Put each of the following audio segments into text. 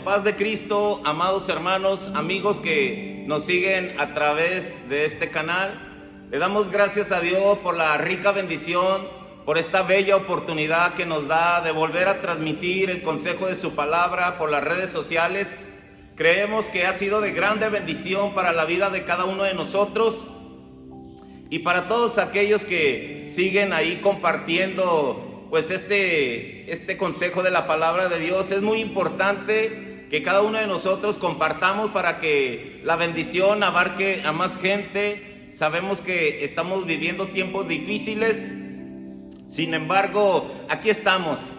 paz de Cristo, amados hermanos, amigos que nos siguen a través de este canal. Le damos gracias a Dios por la rica bendición, por esta bella oportunidad que nos da de volver a transmitir el consejo de su palabra por las redes sociales. Creemos que ha sido de grande bendición para la vida de cada uno de nosotros y para todos aquellos que siguen ahí compartiendo pues este consejo de la palabra de Dios. Es muy importante que cada uno de nosotros compartamos para que la bendición abarque a más gente. Sabemos que estamos viviendo tiempos difíciles, sin embargo, aquí estamos,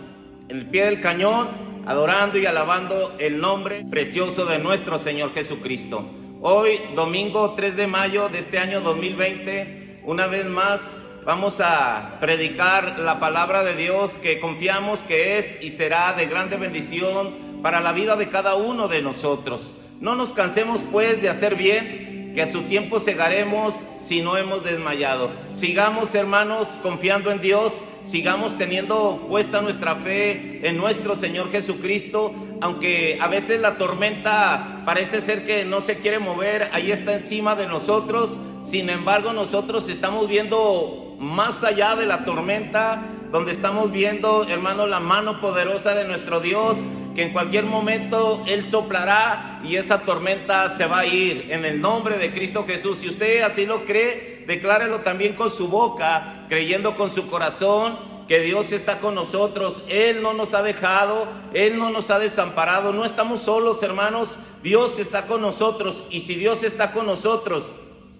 en el pie del cañón, adorando y alabando el nombre precioso de nuestro Señor Jesucristo. Hoy, domingo 3 de mayo de este año 2020, una vez más vamos a predicar la palabra de Dios que confiamos que es y será de grande bendición para la vida de cada uno de nosotros. No nos cansemos pues de hacer bien, que a su tiempo segaremos si no hemos desmayado. Sigamos, hermanos, confiando en Dios, sigamos teniendo puesta nuestra fe en nuestro Señor Jesucristo, aunque a veces la tormenta parece ser que no se quiere mover, ahí está encima de nosotros. Sin embargo, nosotros estamos viendo más allá de la tormenta, donde estamos viendo, hermanos, la mano poderosa de nuestro Dios, que en cualquier momento Él soplará y esa tormenta se va a ir en el nombre de Cristo Jesús. Si usted así lo cree, declárelo también con su boca, creyendo con su corazón que Dios está con nosotros. Él no nos ha dejado, Él no nos ha desamparado, no estamos solos, hermanos. Dios está con nosotros, y si Dios está con nosotros,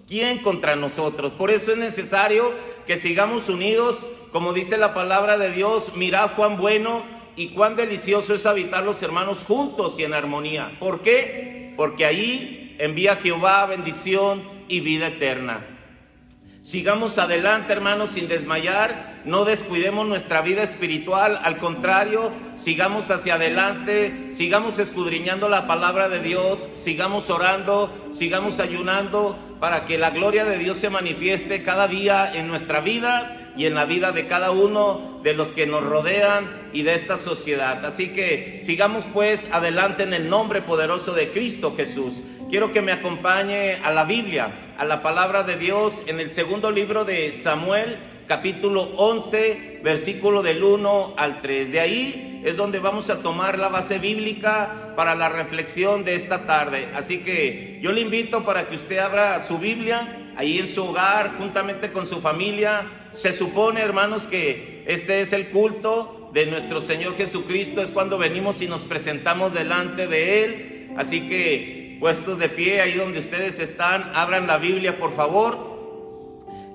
¿quién contra nosotros? Por eso es necesario que sigamos unidos, como dice la palabra de Dios. Mirad cuán bueno y cuán delicioso es habitar los hermanos juntos y en armonía. ¿Por qué? Porque ahí envía Jehová bendición y vida eterna. Sigamos adelante, hermanos, sin desmayar. No descuidemos nuestra vida espiritual, al contrario, sigamos hacia adelante, sigamos escudriñando la palabra de Dios, sigamos orando, sigamos ayunando para que la gloria de Dios se manifieste cada día en nuestra vida y en la vida de cada uno de los que nos rodean y de esta sociedad. Así que sigamos pues adelante en el nombre poderoso de Cristo Jesús. Quiero que me acompañe a la Biblia, a la palabra de Dios, en el segundo libro de Samuel, capítulo 11, versículo del 1 al 3. De ahí es donde vamos a tomar la base bíblica para la reflexión de esta tarde. Así que yo le invito para que usted abra su Biblia ahí en su hogar, juntamente con su familia. Se supone, hermanos, que este es el culto de nuestro Señor Jesucristo, es cuando venimos y nos presentamos delante de Él. Así que, puestos de pie ahí donde ustedes están, abran la Biblia, por favor.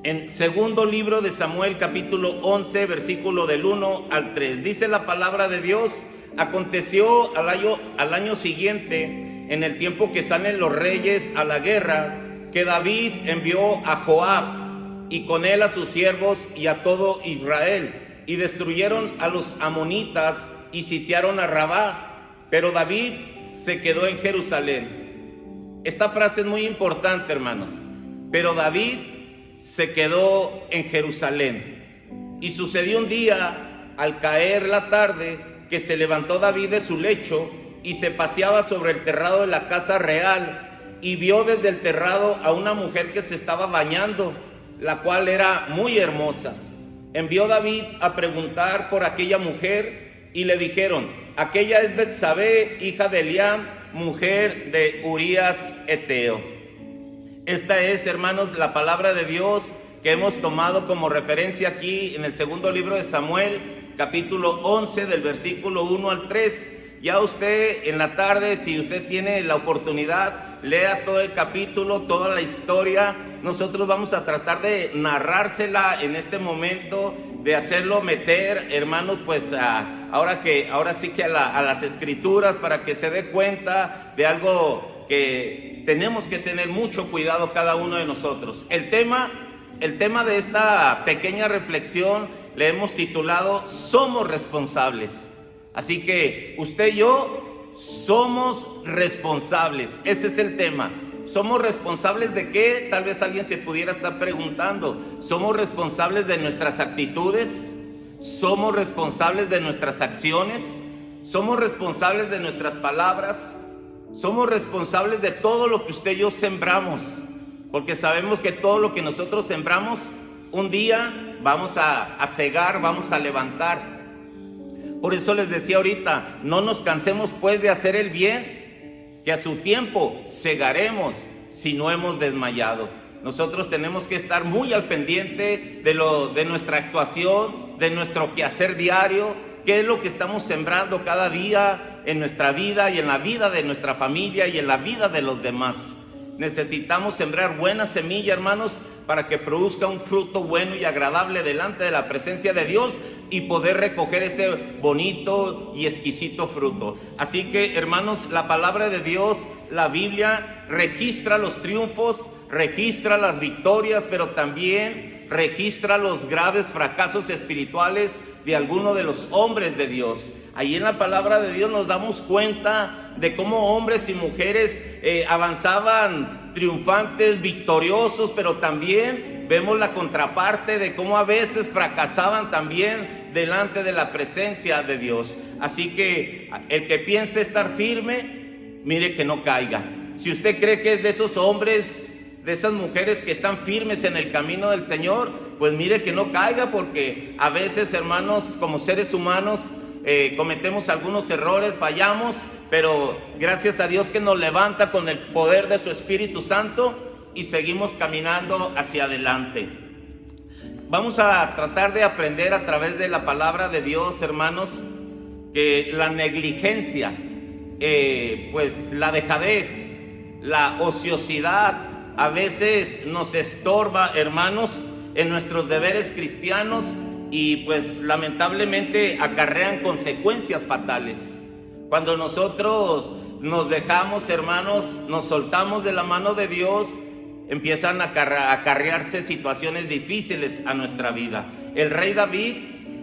En segundo libro de Samuel, capítulo 11, versículo del 1 al 3. Dice la palabra de Dios: aconteció al año siguiente, en el tiempo que salen los reyes a la guerra, que David envió a Joab y con él a sus siervos y a todo Israel, y destruyeron a los amonitas y sitiaron a Rabá, pero David se quedó en Jerusalén. Esta frase es muy importante, hermanos. Pero David se quedó en Jerusalén. Y sucedió un día, al caer la tarde, que se levantó David de su lecho y se paseaba sobre el terrado de la casa real, y vio desde el terrado a una mujer que se estaba bañando, la cual era muy hermosa. Envió David a preguntar por aquella mujer, y le dijeron: aquella es Betsabé, hija de Eliam, mujer de Urías Eteo. Esta es, hermanos, la palabra de Dios que hemos tomado como referencia aquí en el segundo libro de Samuel, capítulo 11, del versículo 1 al 3. Ya usted en la tarde, si usted tiene la oportunidad, lea todo el capítulo, toda la historia. Nosotros vamos a tratar de narrársela en este momento, de hacerlo meter, hermanos, pues ahora sí que a las escrituras, para que se dé cuenta de algo que tenemos que tener mucho cuidado cada uno de nosotros. El tema de esta pequeña reflexión le hemos titulado: somos responsables. Así que usted y yo somos responsables. Ese es el tema. ¿Somos responsables de qué? Tal vez alguien se pudiera estar preguntando. ¿Somos responsables de nuestras actitudes? ¿Somos responsables de nuestras acciones? Somos responsables de nuestras palabras, somos responsables de todo lo que usted y yo sembramos, porque sabemos que todo lo que nosotros sembramos, un día vamos a segar, vamos a levantar. Por eso les decía ahorita, no nos cansemos pues de hacer el bien, que a su tiempo segaremos si no hemos desmayado. Nosotros tenemos que estar muy al pendiente de nuestra actuación, de nuestro quehacer diario, qué es lo que estamos sembrando cada día en nuestra vida y en la vida de nuestra familia y en la vida de los demás. Necesitamos sembrar buena semilla, hermanos, para que produzca un fruto bueno y agradable delante de la presencia de Dios y poder recoger ese bonito y exquisito fruto. Así que, hermanos, la palabra de Dios, la Biblia, registra los triunfos, registra las victorias, pero también registra los graves fracasos espirituales de algunos de los hombres de Dios. Ahí en la palabra de Dios nos damos cuenta de cómo hombres y mujeres avanzaban triunfantes, victoriosos, pero también vemos la contraparte de cómo a veces fracasaban también delante de la presencia de Dios. Así que el que piense estar firme, mire que no caiga. Si usted cree que es de esos hombres, de esas mujeres que están firmes en el camino del Señor, pues mire que no caiga, porque a veces, hermanos, como seres humanos, cometemos algunos errores, fallamos, pero gracias a Dios que nos levanta con el poder de su Espíritu Santo y seguimos caminando hacia adelante. Vamos a tratar de aprender a través de la palabra de Dios, hermanos, que la negligencia, pues la dejadez, la ociosidad, a veces nos estorba, hermanos, en nuestros deberes cristianos y pues lamentablemente acarrean consecuencias fatales. Cuando nosotros nos dejamos, hermanos, nos soltamos de la mano de Dios, empiezan a acarrearse situaciones difíciles a nuestra vida. El rey David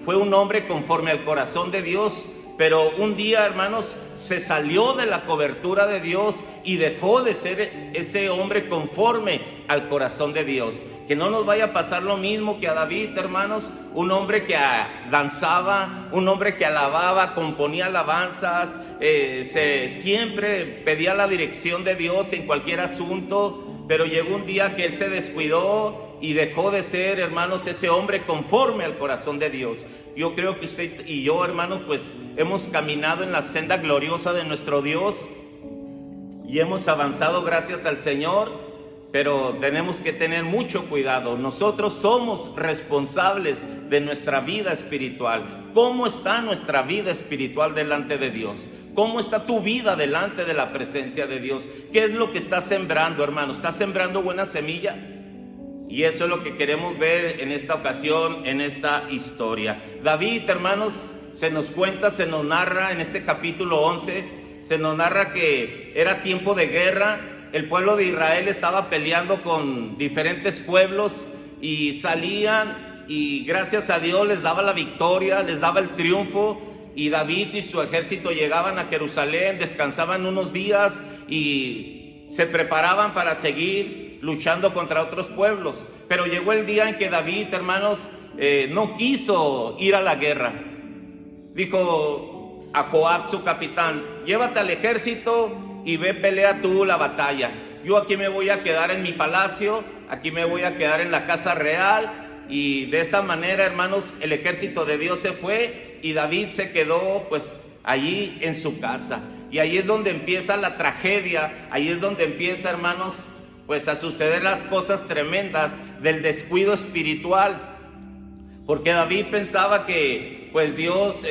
fue un hombre conforme al corazón de Dios, pero un día, hermanos, se salió de la cobertura de Dios y dejó de ser ese hombre conforme al corazón de Dios. Que no nos vaya a pasar lo mismo que a David, hermanos, un hombre que danzaba, un hombre que alababa, componía alabanzas, siempre pedía la dirección de Dios en cualquier asunto, pero llegó un día que él se descuidó y dejó de ser, hermanos, ese hombre conforme al corazón de Dios. Yo creo que usted y yo, hermanos, pues hemos caminado en la senda gloriosa de nuestro Dios y hemos avanzado gracias al Señor, pero tenemos que tener mucho cuidado. Nosotros somos responsables de nuestra vida espiritual. ¿Cómo está nuestra vida espiritual delante de Dios? ¿Cómo está tu vida delante de la presencia de Dios? ¿Qué es lo que estás sembrando, hermano? ¿Estás sembrando buena semilla? Y eso es lo que queremos ver en esta ocasión, en esta historia. David, hermanos, se nos cuenta, se nos narra en este capítulo 11, se nos narra que era tiempo de guerra. El pueblo de Israel estaba peleando con diferentes pueblos y salían y gracias a Dios les daba la victoria, les daba el triunfo. Y David y su ejército llegaban a Jerusalén, descansaban unos días y se preparaban para seguir luchando contra otros pueblos. Pero llegó el día en que David, hermanos, no quiso ir a la guerra. Dijo a Joab, su capitán: llévate al ejército y ve, pelea tú la batalla. Yo aquí me voy a quedar en mi palacio, aquí me voy a quedar en la casa real. Y de esa manera, hermanos, el ejército de Dios se fue y David se quedó pues allí en su casa. Y ahí es donde empieza la tragedia, ahí es donde empieza, hermanos, pues a suceder las cosas tremendas del descuido espiritual. Porque David pensaba que pues Dios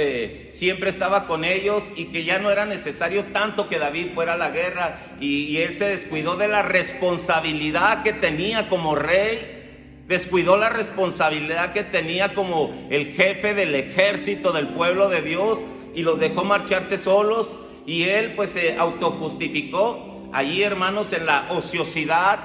siempre estaba con ellos y que ya no era necesario tanto que David fuera a la guerra. Y él se descuidó de la responsabilidad que tenía como rey. Descuidó la responsabilidad que tenía como el jefe del ejército del pueblo de Dios y los dejó marcharse solos. Y él pues se autojustificó allí, hermanos, en la ociosidad,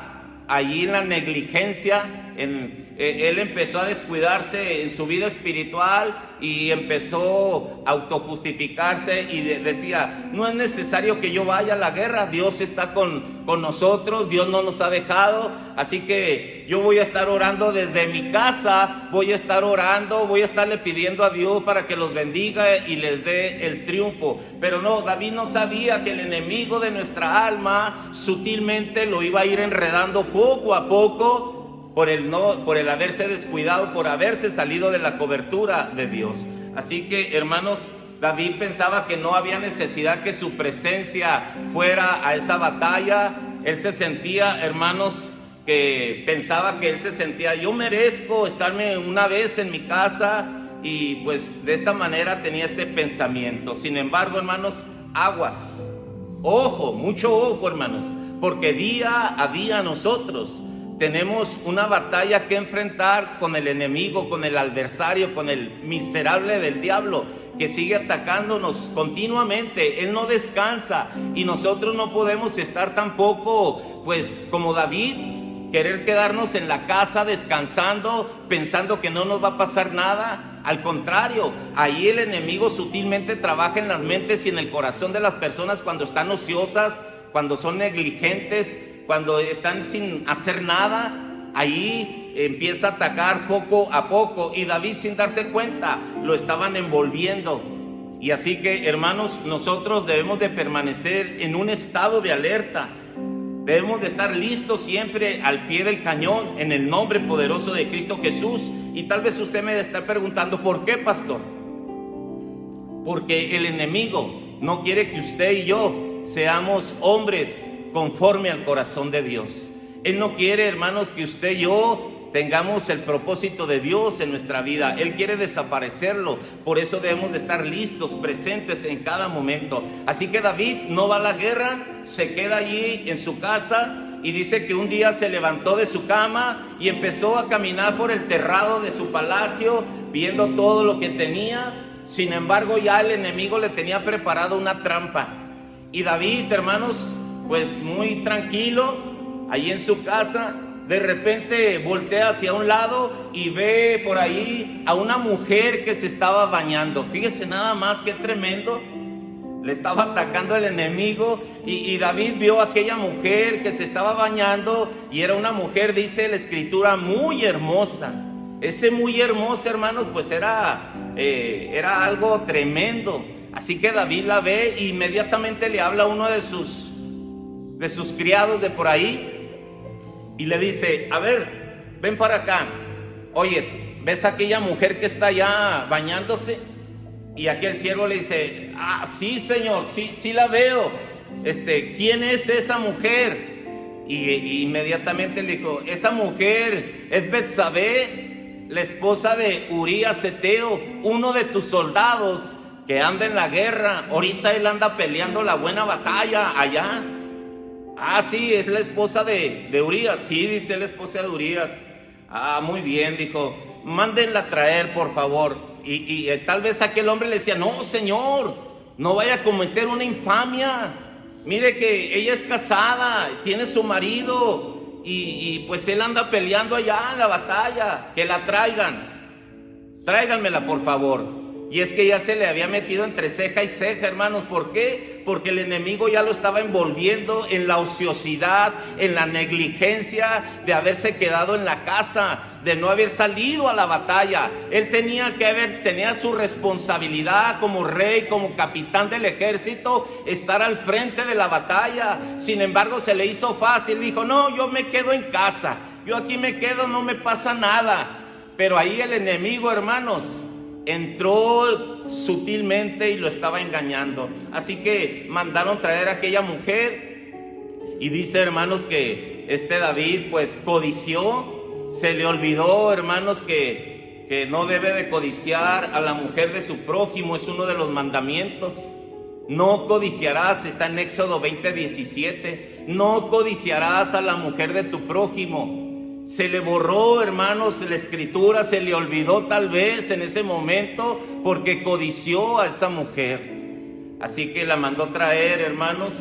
allí en la negligencia, en él empezó a descuidarse en su vida espiritual y empezó a autojustificarse y decía, no es necesario que yo vaya a la guerra, Dios está con nosotros, Dios no nos ha dejado, así que yo voy a estar orando desde mi casa, voy a estar orando, voy a estarle pidiendo a Dios para que los bendiga y les dé el triunfo. Pero no, David no sabía que el enemigo de nuestra alma sutilmente lo iba a ir enredando poco a poco, por el haberse descuidado, por haberse salido de la cobertura de Dios. Así que, hermanos, David pensaba que no había necesidad que su presencia fuera a esa batalla. Él se sentía, hermanos, que pensaba que él se sentía, yo merezco estarme una vez en mi casa, y pues de esta manera tenía ese pensamiento. Sin embargo, hermanos, aguas, ojo, mucho ojo, hermanos, porque día a día nosotros tenemos una batalla que enfrentar con el enemigo, con el adversario, con el miserable del diablo que sigue atacándonos continuamente. Él no descansa y nosotros no podemos estar tampoco, pues como David, querer quedarnos en la casa descansando, pensando que no nos va a pasar nada. Al contrario, ahí el enemigo sutilmente trabaja en las mentes y en el corazón de las personas cuando están ociosas, cuando son negligentes, cuando están sin hacer nada. Ahí empieza a atacar poco a poco, y David, sin darse cuenta, lo estaban envolviendo. Y así que, hermanos, nosotros debemos de permanecer en un estado de alerta. Debemos de estar listos siempre al pie del cañón en el nombre poderoso de Cristo Jesús. Y tal vez usted me está preguntando, ¿por qué, pastor? Porque el enemigo no quiere que usted y yo seamos hombres conforme al corazón de Dios. Él no quiere, hermanos, que usted y yo tengamos el propósito de Dios en nuestra vida. Él quiere desaparecerlo. Por eso debemos de estar listos, presentes en cada momento. Así que David no va a la guerra, se queda allí en su casa, y dice que un día se levantó de su cama y empezó a caminar por el terrado de su palacio, viendo todo lo que tenía. Sin embargo, ya el enemigo le tenía preparado una trampa. Y David, hermanos, pues muy tranquilo, allí en su casa, de repente voltea hacia un lado y ve por ahí a una mujer que se estaba bañando. Fíjese nada más qué tremendo. Le estaba atacando el enemigo, y David vio a aquella mujer que se estaba bañando, y era una mujer, dice la escritura, muy hermosa. Ese muy hermosa, hermanos, pues era algo tremendo. Así que David la ve e inmediatamente le habla a uno de sus criados de por ahí y le dice, a ver, ven para acá. Oyes, ¿ves a aquella mujer que está allá bañándose? Y aquel siervo le dice, ah, sí, señor, sí la veo. ¿Quién es esa mujer? Y inmediatamente le dijo, esa mujer es Betsabé, la esposa de Urías Eteo, uno de tus soldados que anda en la guerra. Ahorita él anda peleando la buena batalla allá. Ah, sí, es la esposa de Urías. Sí, dice la esposa de Urías. Ah, muy bien, dijo, mándenla a traer, por favor. Y tal vez aquel hombre le decía, no, señor, no vaya a cometer una infamia. Mire que ella es casada, tiene su marido, y pues él anda peleando allá en la batalla. Que la tráiganmela, por favor. Y es que ya se le había metido entre ceja y ceja, hermanos. ¿Por qué? Porque el enemigo ya lo estaba envolviendo en la ociosidad, en la negligencia de haberse quedado en la casa, de no haber salido a la batalla. Él tenía su responsabilidad como rey, como capitán del ejército, estar al frente de la batalla. Sin embargo, se le hizo fácil. Dijo, no, yo me quedo en casa, yo aquí me quedo, no me pasa nada. Pero ahí el enemigo, hermanos, entró sutilmente y lo estaba engañando. Así que mandaron traer a aquella mujer, y dice, hermanos, que David pues codició. Se le olvidó, hermanos, que no debe de codiciar a la mujer de su prójimo. Es uno de los mandamientos. No codiciarás, está en Éxodo 20:17. No codiciarás a la mujer de tu prójimo. Se le borró, hermanos, la escritura, se le olvidó tal vez en ese momento, porque codició a esa mujer. Así que la mandó traer, hermanos.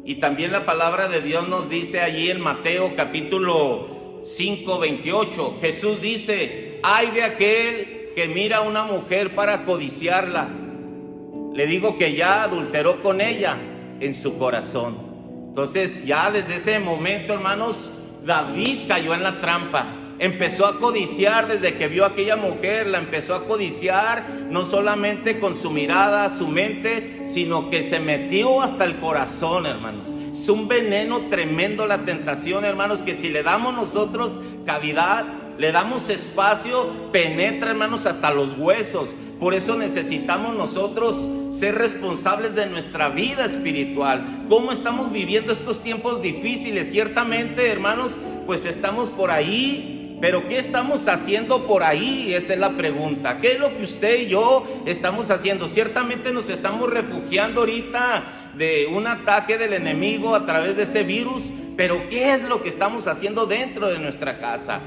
Y también la palabra de Dios nos dice allí en Mateo capítulo 5:28, Jesús dice: ay de aquel que mira a una mujer para codiciarla. Le digo que ya adulteró con ella en su corazón. Entonces ya desde ese momento, hermanos, David cayó en la trampa. Empezó a codiciar desde que vio a aquella mujer, la empezó a codiciar, no solamente con su mirada, su mente, sino que se metió hasta el corazón, hermanos. Es un veneno tremendo la tentación, hermanos, que si le damos nosotros cavidad, le damos espacio, penetra, hermanos, hasta los huesos. Por eso necesitamos nosotros ser responsables de nuestra vida espiritual. ¿Cómo estamos viviendo estos tiempos difíciles? Ciertamente, hermanos, pues estamos por ahí. Pero ¿qué estamos haciendo por ahí? Esa es la pregunta. ¿Qué es lo que usted y yo estamos haciendo? Ciertamente nos estamos refugiando ahorita de un ataque del enemigo a través de ese virus. Pero ¿qué es lo que estamos haciendo dentro de nuestra casa?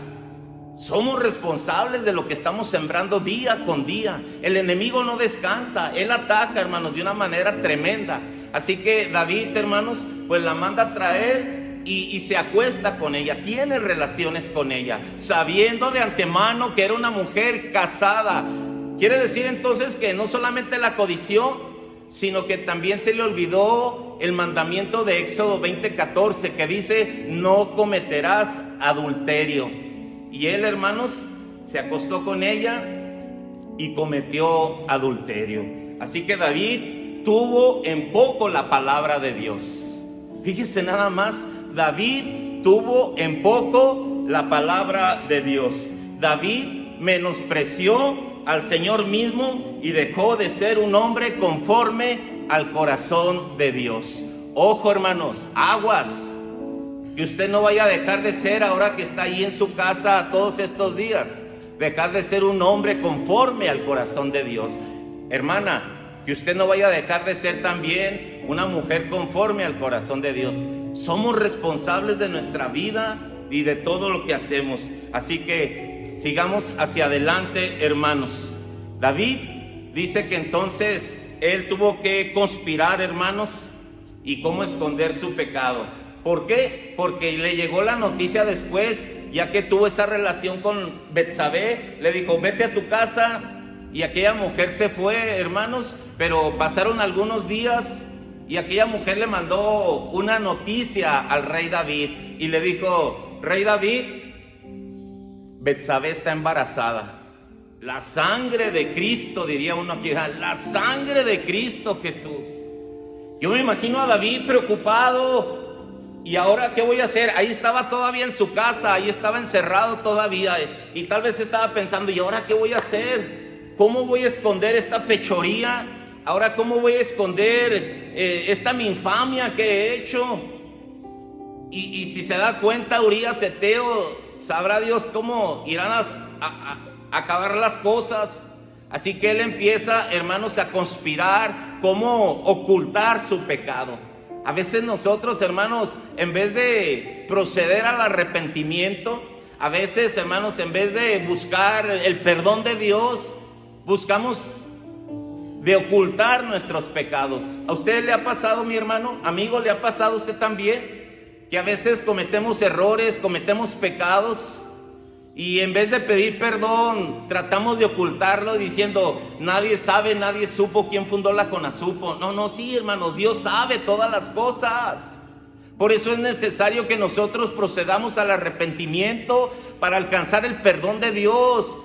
Somos responsables de lo que estamos sembrando día con día. El enemigo no descansa, él ataca, hermanos, de una manera tremenda. Así que David, hermanos, pues la manda a traer y se acuesta con ella, tiene relaciones con ella, sabiendo de antemano que era una mujer casada. Quiere decir entonces que no solamente la codició, sino que también se le olvidó el mandamiento de Éxodo 20:14, que dice: no cometerás adulterio. Y él, hermanos, se acostó con ella y cometió adulterio. Así que David tuvo en poco la palabra de Dios. Fíjese nada más, David tuvo en poco la palabra de Dios. David menospreció al Señor mismo y dejó de ser un hombre conforme al corazón de Dios. Ojo, hermanos, aguas. Que usted no vaya a dejar de ser, ahora que está ahí en su casa todos estos días, dejar de ser un hombre conforme al corazón de Dios. Hermana, que usted no vaya a dejar de ser también una mujer conforme al corazón de Dios. Somos responsables de nuestra vida y de todo lo que hacemos. Así que sigamos hacia adelante, hermanos. David dice que entonces él tuvo que conspirar, hermanos, y cómo esconder su pecado. ¿Por qué? Porque le llegó la noticia después, ya que tuvo esa relación con Betsabé. Le dijo: vete a tu casa. Y aquella mujer se fue, hermanos, pero pasaron algunos días y aquella mujer le mandó una noticia al rey David y le dijo: rey David, Betsabé está embarazada. La sangre de Cristo, diría uno aquí, la sangre de Cristo Jesús. Yo me imagino a David preocupado. ¿Y ahora qué voy a hacer? Ahí estaba todavía en su casa, ahí estaba encerrado todavía, y tal vez estaba pensando: ¿y ahora qué voy a hacer? ¿Cómo voy a esconder esta fechoría? Ahora, ¿cómo voy a esconder esta mi infamia que he hecho? Y si se da cuenta Urías Heteo, sabrá Dios cómo irán a acabar las cosas. Así que él empieza, hermanos, a conspirar cómo ocultar su pecado. A veces nosotros, hermanos, en vez de proceder al arrepentimiento, a veces, hermanos, en vez de buscar el perdón de Dios, buscamos de ocultar nuestros pecados. ¿A usted le ha pasado, mi hermano? Amigo, ¿le ha pasado a usted también? Que a veces cometemos errores, cometemos pecados, y en vez de pedir perdón, tratamos de ocultarlo diciendo: nadie sabe, nadie supo quién fundó la CONASUPO. No, sí, hermanos, Dios sabe todas las cosas. Por eso es necesario que nosotros procedamos al arrepentimiento para alcanzar el perdón de Dios.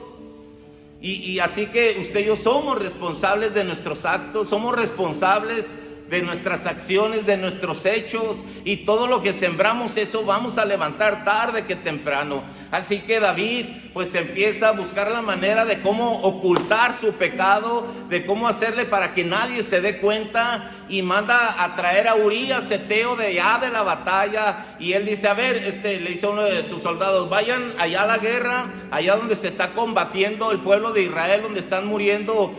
Y así que usted y yo somos responsables de nuestros actos, somos responsables de nuestras acciones, de nuestros hechos, y todo lo que sembramos, eso vamos a levantar tarde que temprano. Así que David pues empieza a buscar la manera de cómo ocultar su pecado, de cómo hacerle para que nadie se dé cuenta, y manda a traer a Urías Heteo de allá de la batalla. Y él dice: a ver, le dice a uno de sus soldados: vayan allá a la guerra, allá donde se está combatiendo el pueblo de Israel, donde están muriendo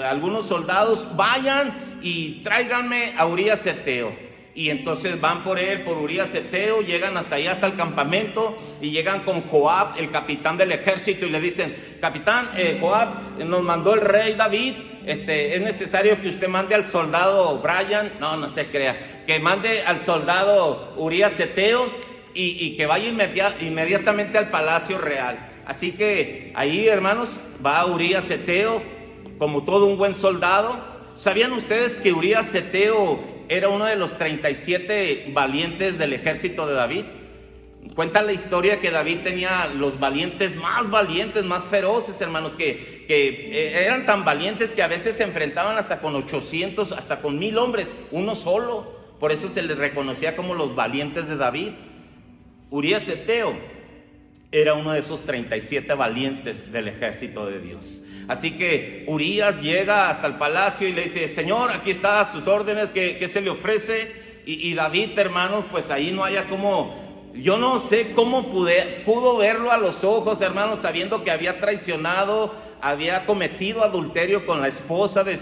algunos soldados, vayan y tráiganme a Urías Heteo. Y entonces van por él, por Urías Heteo, llegan hasta allá, hasta el campamento, y llegan con Joab, el capitán del ejército, y le dicen: capitán, Joab, nos mandó el rey David, es necesario que usted mande al soldado Brian, no se crea, que mande al soldado Urías Heteo y que vaya inmediatamente al palacio real. Así que ahí, hermanos, va Urías Heteo como todo un buen soldado. ¿Sabían ustedes que Urías Heteo era uno de los 37 valientes del ejército de David? Cuenta la historia que David tenía los valientes, más feroces, hermanos, que eran tan valientes que a veces se enfrentaban hasta con 800, hasta con 1000 hombres, uno solo. Por eso se les reconocía como los valientes de David. Urías Heteo era uno de esos 37 valientes del ejército de Dios. Así que Urías llega hasta el palacio y le dice: Señor, aquí está sus órdenes, ¿qué se le ofrece? Y David, hermanos, pues ahí no haya como... Yo no sé cómo pudo verlo a los ojos, hermanos, sabiendo que había traicionado, había cometido adulterio con la esposa de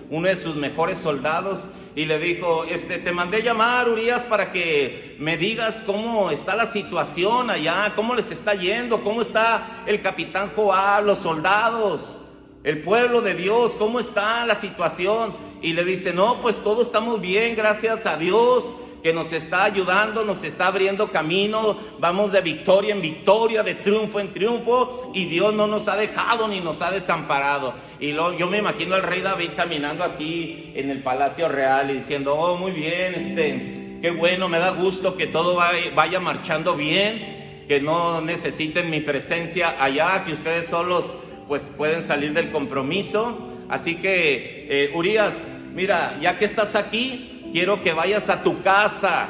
uno de sus mejores soldados. Y le dijo: te mandé llamar, Urías, para que me digas cómo está la situación allá, cómo les está yendo, cómo está el capitán Joab, los soldados, el pueblo de Dios, cómo está la situación. Y le dice: no, pues todos estamos bien, gracias a Dios, que nos está ayudando, nos está abriendo camino, vamos de victoria en victoria, de triunfo en triunfo, y Dios no nos ha dejado ni nos ha desamparado. Y yo me imagino al rey David caminando así en el palacio real y diciendo: oh, muy bien, qué bueno, me da gusto que todo vaya marchando bien, que no necesiten mi presencia allá, que ustedes solos pues pueden salir del compromiso. Así que Urías, mira, ya que estás aquí, quiero que vayas a tu casa,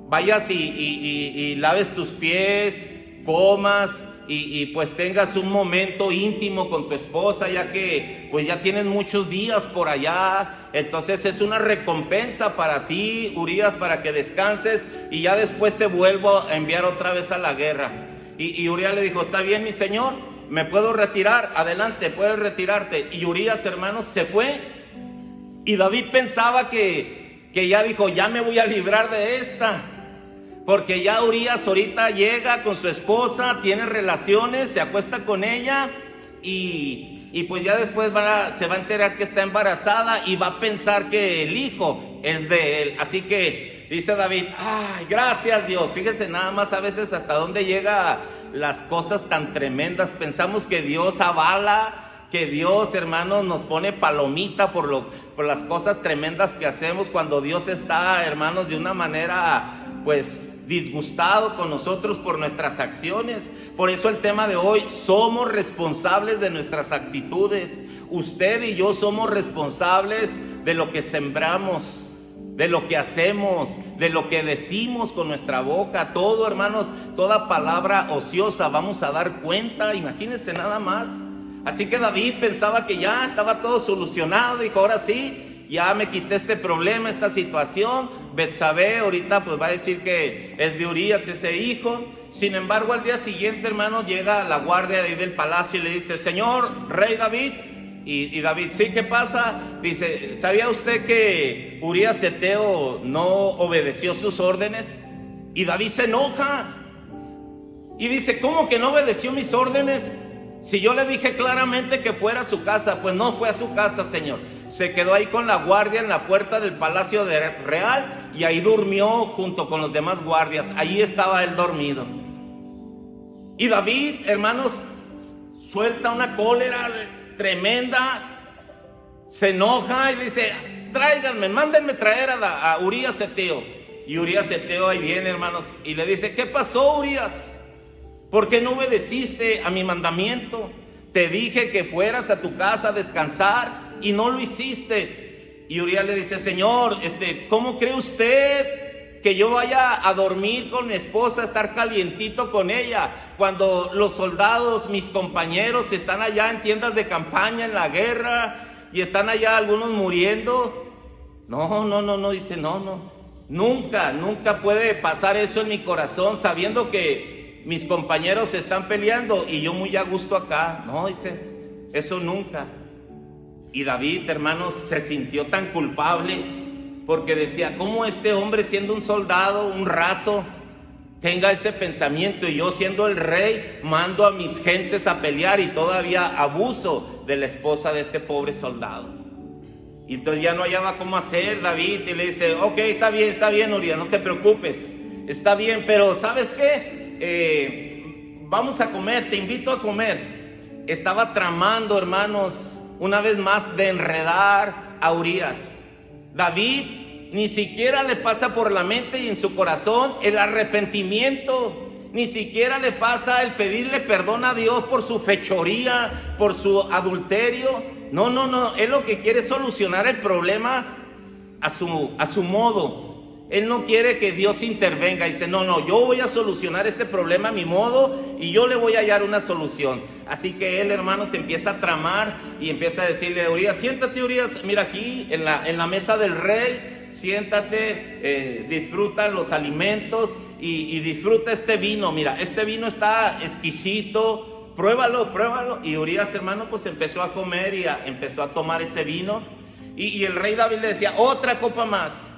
vayas y laves tus pies, comas y pues tengas un momento íntimo con tu esposa, ya que pues ya tienes muchos días por allá. Entonces es una recompensa para ti, Urías, para que descanses, y ya después te vuelvo a enviar otra vez a la guerra. Y Urías le dijo: está bien, mi señor, me puedo retirar, adelante, puedes retirarte. Y Urías, hermanos, se fue. Y David pensaba que ya dijo: ya me voy a librar de esta, porque ya Urías ahorita llega con su esposa, tiene relaciones, se acuesta con ella y pues ya después se va a enterar que está embarazada y va a pensar que el hijo es de él. Así que dice David: ay, gracias Dios. Fíjense nada más a veces hasta dónde llega las cosas tan tremendas. Pensamos que Dios avala, que Dios, hermanos, nos pone palomita por las cosas tremendas que hacemos, cuando Dios está, hermanos, de una manera pues disgustado con nosotros por nuestras acciones. Por eso el tema de hoy: somos responsables de nuestras actitudes. Usted y yo somos responsables de lo que sembramos, de lo que hacemos, de lo que decimos con nuestra boca. Todo, hermanos, toda palabra ociosa vamos a dar cuenta. Imagínense nada más. Así que David pensaba que ya estaba todo solucionado. Dijo: ahora sí, ya me quité este problema, esta situación. Betsabé ahorita pues va a decir que es de Urías ese hijo. Sin embargo, al día siguiente, hermano, llega la guardia de ahí del palacio y le dice: señor rey David. Y David: sí, ¿qué pasa? Dice: ¿sabía usted que Urías Heteo no obedeció sus órdenes? Y David se enoja y dice: ¿cómo que no obedeció mis órdenes? Si yo le dije claramente que fuera a su casa. Pues no fue a su casa, señor. Se quedó ahí con la guardia en la puerta del palacio real, y ahí durmió junto con los demás guardias. Ahí estaba él dormido. Y David, hermanos, suelta una cólera tremenda, se enoja y dice: tráiganme, mándenme traer a Urías Heteo. Y Urías Heteo ahí viene, hermanos, y le dice: ¿qué pasó, Urías? ¿Por qué no obedeciste a mi mandamiento? Te dije que fueras a tu casa a descansar y no lo hiciste. Y Urías le dice: señor, ¿cómo cree usted que yo vaya a dormir con mi esposa, a estar calientito con ella, cuando los soldados, mis compañeros, están allá en tiendas de campaña en la guerra y están allá algunos muriendo? No, dice: no, nunca puede pasar eso en mi corazón, sabiendo que mis compañeros están peleando y yo muy a gusto acá. No, dice, eso nunca. Y David, hermanos, se sintió tan culpable, porque decía: ¿cómo este hombre, siendo un soldado, un raso, tenga ese pensamiento, y yo, siendo el rey, mando a mis gentes a pelear y todavía abuso de la esposa de este pobre soldado? Y entonces ya no hallaba cómo hacer David, y le dice: ok, está bien, Urías, no te preocupes. está bien, pero ¿sabes qué? Vamos a comer, te invito a comer. Estaba tramando, hermanos, una vez más de enredar a Urías. David ni siquiera le pasa por la mente y en su corazón el arrepentimiento. Ni siquiera le pasa el pedirle perdón a Dios por su fechoría, por su adulterio. No. Él lo que quiere es solucionar el problema a su modo. Él no quiere que Dios intervenga. Dice, no, yo voy a solucionar este problema a mi modo y yo le voy a hallar una solución. Así que él, hermanos, empieza a tramar y empieza a decirle a Urías, siéntate, Urías, mira aquí en la mesa del rey, siéntate, disfruta los alimentos y disfruta este vino. Mira, este vino está exquisito, pruébalo. Y Urías, hermano, pues empezó a comer y empezó a tomar ese vino. Y el rey David le decía, otra copa más.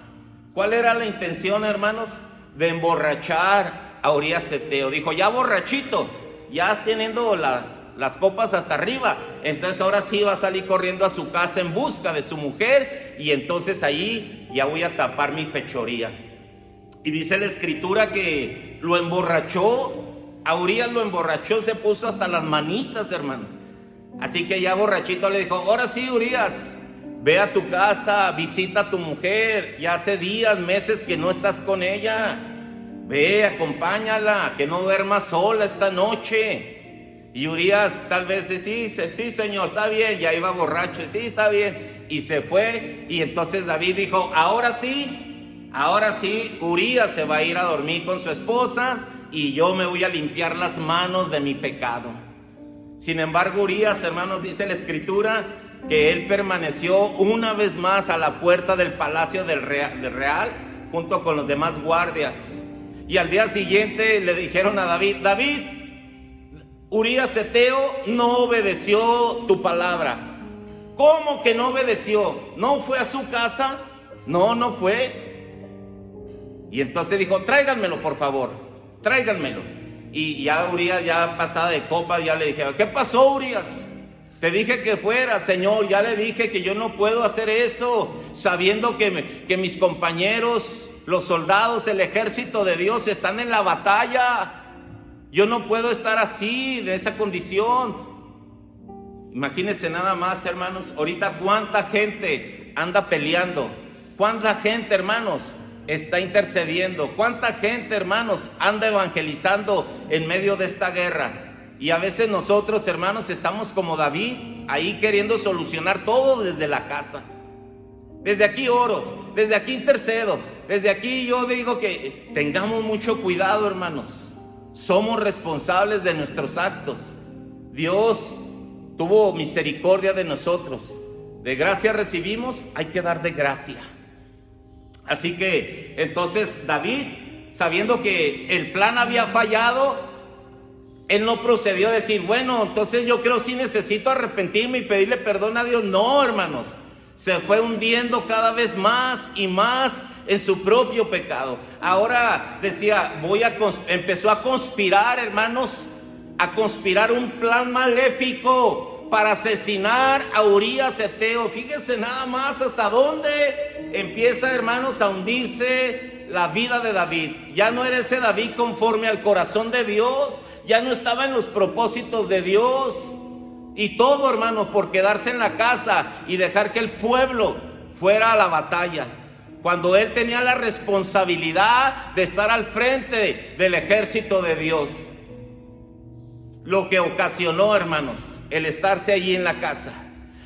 ¿Cuál era la intención, hermanos? De emborrachar a Urías Eteo. Dijo, ya borrachito, ya teniendo las copas hasta arriba, entonces ahora sí va a salir corriendo a su casa en busca de su mujer, y entonces ahí ya voy a tapar mi fechoría. Y dice la escritura que lo emborrachó, a Urías lo emborrachó, se puso hasta las manitas, hermanos. Así que ya borrachito le dijo, ahora sí, Urías, ve a tu casa, visita a tu mujer, ya hace días, meses que no estás con ella. Ve, acompáñala, que no duerma sola esta noche. Y Urías tal vez dice, sí, señor, está bien, ya iba borracho, sí, está bien. Y se fue, y entonces David dijo, ahora sí, Urías se va a ir a dormir con su esposa y yo me voy a limpiar las manos de mi pecado. Sin embargo, Urías, hermanos, dice la escritura, que él permaneció una vez más a la puerta del palacio del real junto con los demás guardias. Y al día siguiente le dijeron a David, Urías Eteo no obedeció tu palabra. ¿Cómo que no obedeció? ¿No fue a su casa? No fue. Y entonces dijo, tráiganmelo, por favor, tráiganmelo. Y ya Urías, ya pasada de copas, ya le dijeron, ¿qué pasó, Urías? Te dije que fuera, Señor, ya le dije que yo no puedo hacer eso, sabiendo que mis compañeros, los soldados, el ejército de Dios están en la batalla. Yo no puedo estar así, de esa condición. Imagínense nada más, hermanos, ahorita cuánta gente anda peleando, cuánta gente, hermanos, está intercediendo, cuánta gente, hermanos, anda evangelizando en medio de esta guerra. Y a veces nosotros, hermanos, estamos como David, ahí queriendo solucionar todo desde la casa. Desde aquí oro, desde aquí intercedo, desde aquí yo digo que tengamos mucho cuidado, hermanos. Somos responsables de nuestros actos. Dios tuvo misericordia de nosotros. De gracia recibimos, hay que dar de gracia. Así que entonces David, sabiendo que el plan había fallado, él no procedió a decir, bueno, entonces yo creo sí necesito arrepentirme y pedirle perdón a Dios. No, hermanos, se fue hundiendo cada vez más y más en su propio pecado. Ahora decía, empezó a conspirar, hermanos, a conspirar un plan maléfico para asesinar a Urías Eteo. Fíjense nada más hasta dónde empieza, hermanos, a hundirse la vida de David. Ya no era ese David conforme al corazón de Dios, ya no estaba en los propósitos de Dios. Y todo, hermanos, por quedarse en la casa y dejar que el pueblo fuera a la batalla, cuando él tenía la responsabilidad de estar al frente del ejército de Dios. Lo que ocasionó, hermanos, el estarse allí en la casa.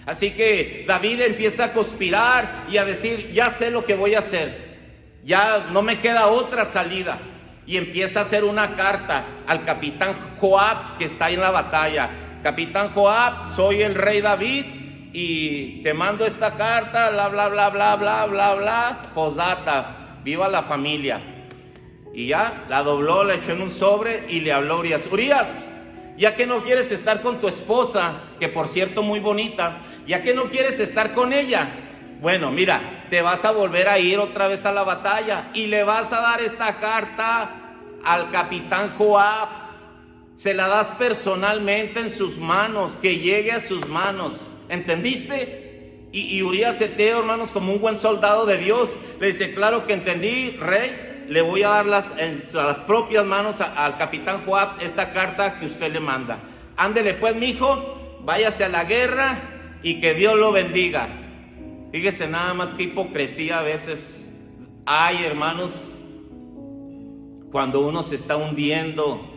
Así que David empieza a conspirar y a decir, ya sé lo que voy a hacer, ya no me queda otra salida. Y empieza a hacer una carta al capitán Joab, que está ahí en la batalla. Capitán Joab, soy el rey David y te mando esta carta, bla, bla, bla, bla, bla, bla, bla, postdata, viva la familia. Y ya, la dobló, la echó en un sobre y le habló a Urías. Urías, ya que no quieres estar con tu esposa, que por cierto muy bonita, ya que no quieres estar con ella, bueno, mira, te vas a volver a ir otra vez a la batalla y le vas a dar esta carta al capitán Joab. Se la das personalmente en sus manos, que llegue a sus manos. ¿Entendiste? Y Urías Eteo, hermanos, como un buen soldado de Dios, le dice, claro que entendí, rey, le voy a dar en las propias manos al capitán Joab esta carta que usted le manda. Ándele pues, mijo, váyase a la guerra y que Dios lo bendiga. Fíjese nada más qué hipocresía a veces hay, hermanos, cuando uno se está hundiendo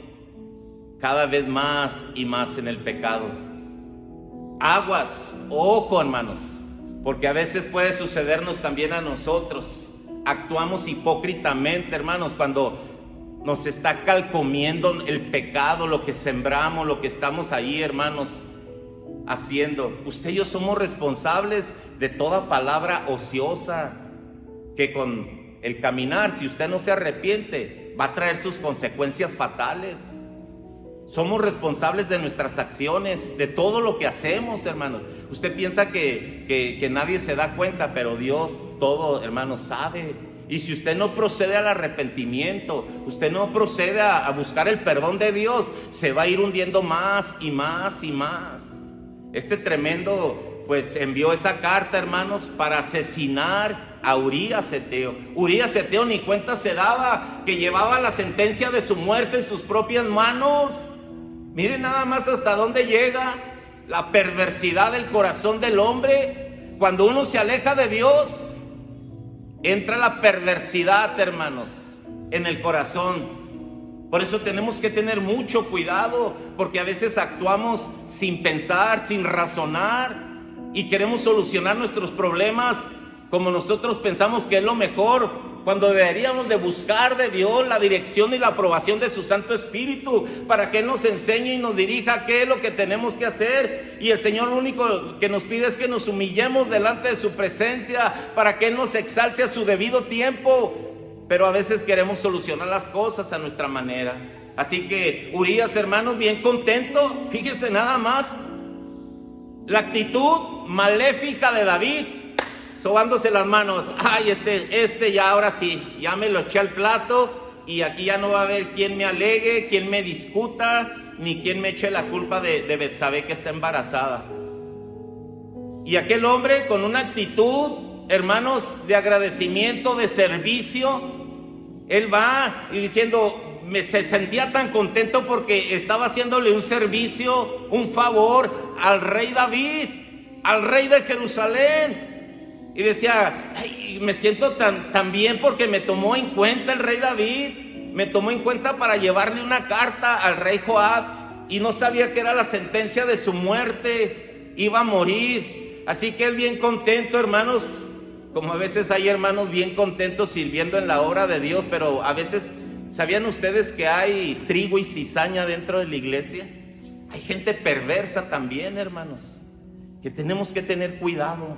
cada vez más y más en el pecado. Aguas, ojo, hermanos, porque a veces puede sucedernos también a nosotros. Actuamos hipócritamente, hermanos, cuando nos está calcomiendo el pecado, lo que sembramos, lo que estamos ahí, hermanos, haciendo. Usted y yo somos responsables de toda palabra ociosa que con el caminar, si usted no se arrepiente, va a traer sus consecuencias fatales. Somos responsables de nuestras acciones, de todo lo que hacemos, hermanos. Usted piensa que nadie se da cuenta, pero Dios todo, hermanos, sabe. Y si usted no procede al arrepentimiento, usted no procede a buscar el perdón de Dios, se va a ir hundiendo más y más y más. Este tremendo, pues, envió esa carta, hermanos, para asesinar a Urías Eteo. Urías Eteo ni cuenta se daba que llevaba la sentencia de su muerte en sus propias manos. Miren nada más hasta dónde llega la perversidad del corazón del hombre. Cuando uno se aleja de Dios, entra la perversidad, hermanos, en el corazón. Por eso tenemos que tener mucho cuidado, porque a veces actuamos sin pensar, sin razonar, y queremos solucionar nuestros problemas como nosotros pensamos que es lo mejor, cuando deberíamos de buscar de Dios la dirección y la aprobación de su Santo Espíritu, para que Él nos enseñe y nos dirija qué es lo que tenemos que hacer. Y el Señor lo único que nos pide es que nos humillemos delante de su presencia, para que Él nos exalte a su debido tiempo. Pero a veces queremos solucionar las cosas a nuestra manera. Así que Urías, hermanos, bien contento. Fíjese nada más la actitud maléfica de David, sobándose las manos. Ay, este ya ahora sí, ya me lo eché al plato, y aquí ya no va a haber quien me alegue, quien me discuta, ni quien me eche la culpa de Betsabé, que está embarazada. Y aquel hombre, con una actitud, hermanos, de agradecimiento, de servicio, él va y diciendo, se sentía tan contento porque estaba haciéndole un servicio, un favor al rey David, al rey de Jerusalén. Y decía, ay, me siento tan bien porque me tomó en cuenta el rey David, me tomó en cuenta para llevarle una carta al rey Joab, y no sabía que era la sentencia de su muerte, iba a morir. Así que él bien contento, hermanos, como a veces hay hermanos bien contentos sirviendo en la obra de Dios, pero a veces, ¿sabían ustedes que hay trigo y cizaña dentro de la iglesia? Hay gente perversa también, hermanos, que tenemos que tener cuidado.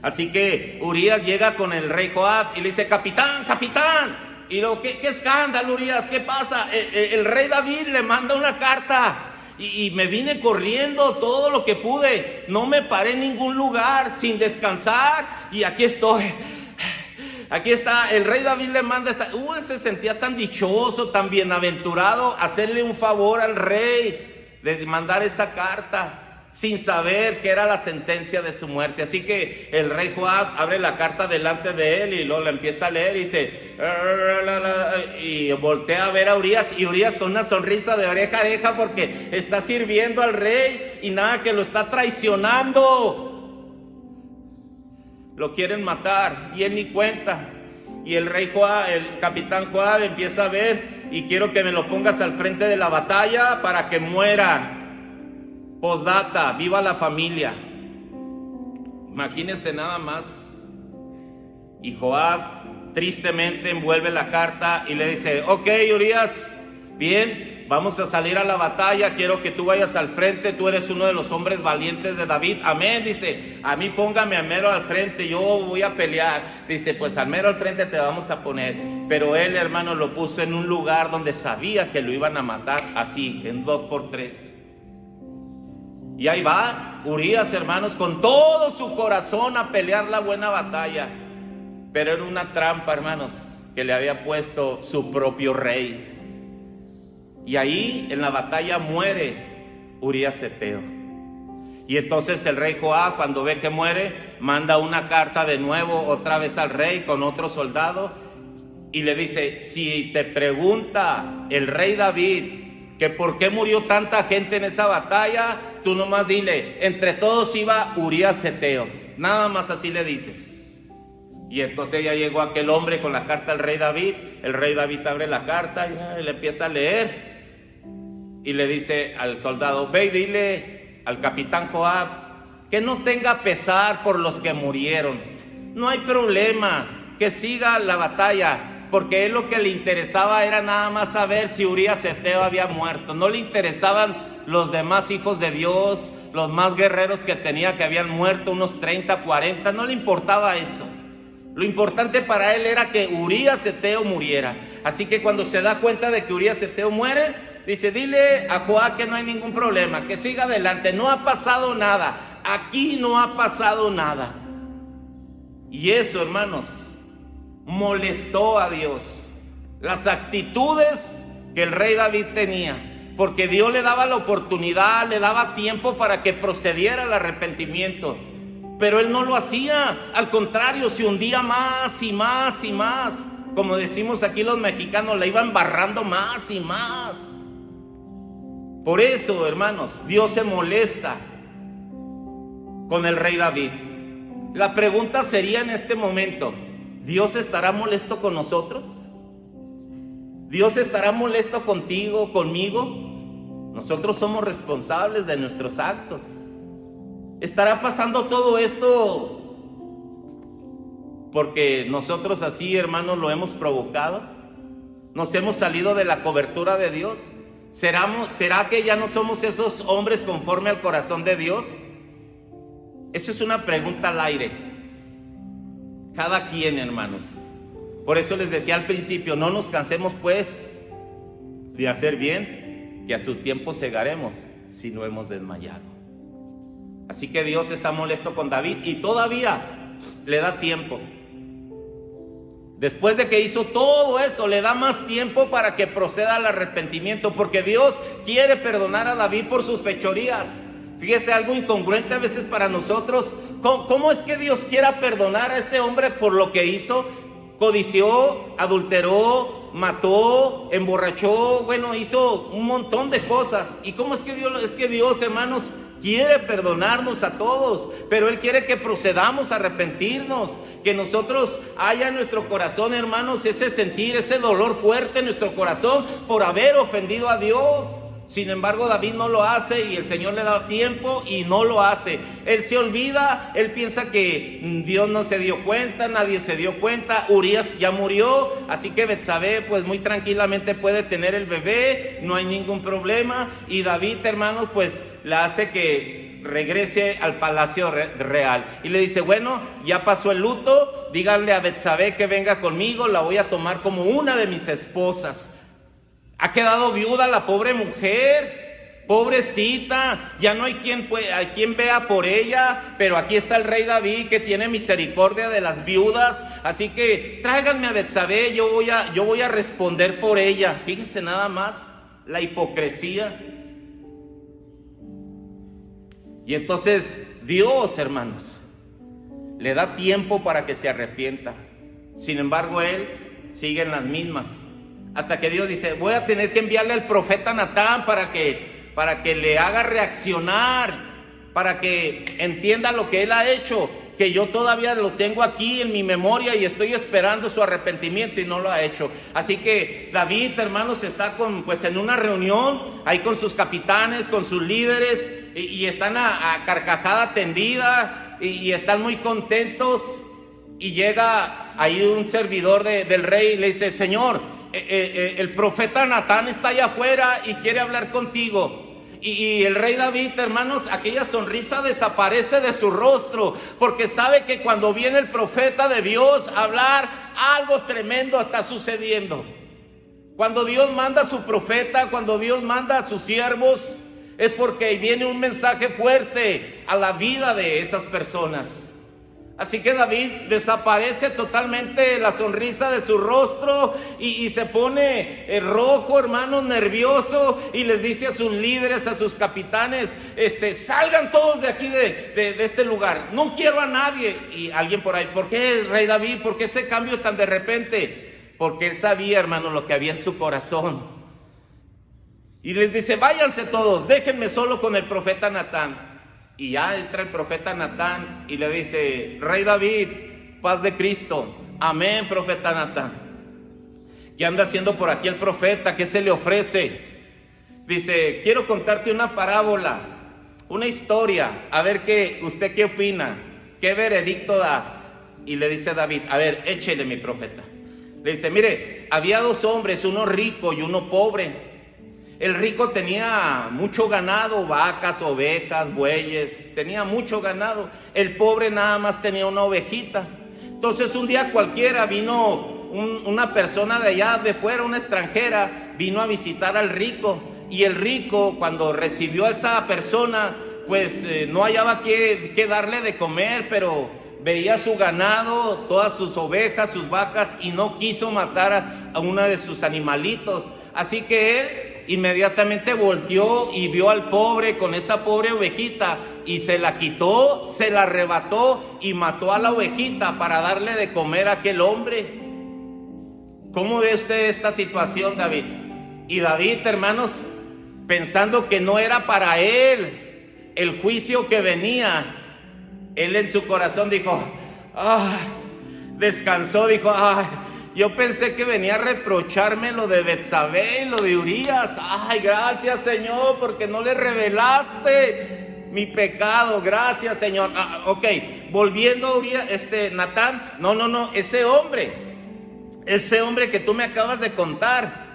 Así que Urías llega con el rey Joab y le dice, capitán, capitán. Y luego, ¿qué escándalo, Urías? ¿Qué pasa? El rey David le manda una carta. Y me vine corriendo todo lo que pude, no me paré en ningún lugar sin descansar, y aquí estoy. Aquí está, el rey David le manda esta. Él se sentía tan dichoso, tan bienaventurado, hacerle un favor al rey de mandar esa carta, sin saber que era la sentencia de su muerte. Así que el rey Joab abre la carta delante de él y luego la empieza a leer y dice, y voltea a ver a Urías, y Urías con una sonrisa de oreja a oreja, porque está sirviendo al rey y nada que lo está traicionando. Lo quieren matar y él ni cuenta. Y el rey Joab, el capitán Joab, empieza a ver, y quiero que me lo pongas al frente de la batalla para que muera. Postdata, viva la familia. Imagínense nada más. Y Joab tristemente envuelve la carta y le dice, ok, Urías, bien, vamos a salir a la batalla, quiero que tú vayas al frente, tú eres uno de los hombres valientes de David. Amén, dice, a mí póngame a mero al frente, yo voy a pelear. Dice, pues al mero al frente te vamos a poner. Pero él, hermano, lo puso en un lugar donde sabía que lo iban a matar, así, en 2x3. Y ahí va Urías, hermanos, con todo su corazón a pelear la buena batalla. Pero era una trampa, hermanos, que le había puesto su propio rey. Y ahí en la batalla muere Urías Eteo. Y entonces el rey Joab, cuando ve que muere, manda una carta de nuevo otra vez al rey con otro soldado. Y le dice, si te pregunta el rey David que por qué murió tanta gente en esa batalla, tú nomás dile, entre todos iba Urías Eteo. Nada más así le dices. Y entonces ya llegó aquel hombre con la carta al rey David. El rey David abre la carta y le empieza a leer. Y le dice al soldado, ve y dile al capitán Joab que no tenga pesar por los que murieron. No hay problema, que siga la batalla. Porque él lo que le interesaba era nada más saber si Urías Eteo había muerto. No le interesaban los demás hijos de Dios, los más guerreros que tenía que habían muerto, unos 30, 40, no le importaba eso. Lo importante para él era que Urías Eteo muriera. Así que cuando se da cuenta de que Urías Eteo muere, dice, dile a Joab que no hay ningún problema, que siga adelante, no ha pasado nada, aquí no ha pasado nada. Y eso, hermanos, molestó a Dios, las actitudes que el rey David tenía, porque Dios le daba la oportunidad, le daba tiempo para que procediera al arrepentimiento, pero él no lo hacía. Al contrario, se hundía más y más y más, como decimos aquí los mexicanos, la iba embarrando más y más. Por eso, hermanos, Dios se molesta con el rey David. La pregunta sería en este momento, ¿Dios estará molesto con nosotros? ¿Dios estará molesto contigo, conmigo? Nosotros somos responsables de nuestros actos. ¿Estará pasando todo esto porque nosotros así, hermanos, lo hemos provocado? ¿Nos hemos salido de la cobertura de Dios? ¿Será que ya no somos esos hombres conforme al corazón de Dios? Esa es una pregunta al aire. Cada quien, hermanos. Por eso les decía al principio, no nos cansemos pues de hacer bien, que a su tiempo segaremos si no hemos desmayado. Así que Dios está molesto con David y todavía le da tiempo. Después de que hizo todo eso, le da más tiempo para que proceda al arrepentimiento, porque Dios quiere perdonar a David por sus fechorías. Fíjese, algo incongruente a veces para nosotros. ¿Cómo es que Dios quiera perdonar a este hombre por lo que hizo? Codició, adulteró, mató, emborrachó, bueno, hizo un montón de cosas. ¿Y cómo es que Dios? Es que Dios, hermanos, quiere perdonarnos a todos, pero Él quiere que procedamos a arrepentirnos, que nosotros haya en nuestro corazón, hermanos, ese sentir, ese dolor fuerte en nuestro corazón por haber ofendido a Dios. Sin embargo, David no lo hace y el Señor le da tiempo y no lo hace. Él se olvida, él piensa que Dios no se dio cuenta, nadie se dio cuenta. Urías ya murió, así que Betsabé pues muy tranquilamente puede tener el bebé, no hay ningún problema. Y David, hermanos, pues le hace que regrese al palacio real. Y le dice, bueno, ya pasó el luto, díganle a Betsabé que venga conmigo, la voy a tomar como una de mis esposas. Ha quedado viuda la pobre mujer, pobrecita, ya no hay quien vea por ella, pero aquí está el rey David que tiene misericordia de las viudas, así que tráiganme a Betsabé, yo voy a responder por ella. Fíjense nada más la hipocresía. Y entonces Dios, hermanos, le da tiempo para que se arrepienta. Sin embargo, él sigue en las mismas. Hasta que Dios dice, voy a tener que enviarle al profeta Natán para que le haga reaccionar, para que entienda lo que él ha hecho, que yo todavía lo tengo aquí en mi memoria y estoy esperando su arrepentimiento y no lo ha hecho. Así que David, hermanos, está en una reunión, ahí con sus capitanes, con sus líderes, y están a carcajada tendida, y están muy contentos, y llega ahí un servidor del rey y le dice, Señor, el profeta Natán está allá afuera y quiere hablar contigo. Y el rey David, hermanos, aquella sonrisa desaparece de su rostro, porque sabe que cuando viene el profeta de Dios a hablar, algo tremendo está sucediendo. Cuando Dios manda a su profeta, cuando Dios manda a sus siervos, es porque viene un mensaje fuerte a la vida de esas personas. Así que David desaparece totalmente la sonrisa de su rostro y se pone rojo, hermanos, nervioso, y les dice a sus líderes, a sus capitanes, salgan todos de aquí de este lugar, no quiero a nadie. Y alguien por ahí, ¿por qué, rey David? ¿Por qué ese cambio tan de repente? porque él sabía, hermano, lo que había en su corazón. Y les dice: váyanse todos, déjenme solo con el profeta Natán. Y ya entra el profeta Natán y le dice: Rey David, paz de Cristo. Amén, profeta Natán. ¿Qué anda haciendo por aquí el profeta? ¿Qué se le ofrece? Dice: quiero contarte una parábola, una historia, a ver usted qué opina, qué veredicto da. Y le dice a David: a ver, échele, mi profeta. Le dice: mire, había dos hombres, uno rico y uno pobre. El rico tenía mucho ganado, vacas, ovejas, bueyes, tenía mucho ganado. El pobre nada más tenía una ovejita. Entonces un día cualquiera vino una persona de allá de fuera, una extranjera, vino a visitar al rico. Y el rico, cuando recibió a esa persona, pues no hallaba qué darle de comer, pero veía su ganado, todas sus ovejas, sus vacas, y no quiso matar a una de sus animalitos. Así que él inmediatamente volteó y vio al pobre con esa pobre ovejita y se la quitó, se la arrebató y mató a la ovejita para darle de comer a aquel hombre. ¿Cómo ve usted esta situación, David? Y David, hermanos, pensando que no era para él el juicio que venía, él en su corazón dijo: descansó, dijo: yo pensé que venía a reprocharme lo de Betsabé y lo de Urías. Ay, gracias, Señor, porque no le revelaste mi pecado. Gracias, Señor. Ok, volviendo a Urías, Natán, no, ese hombre que tú me acabas de contar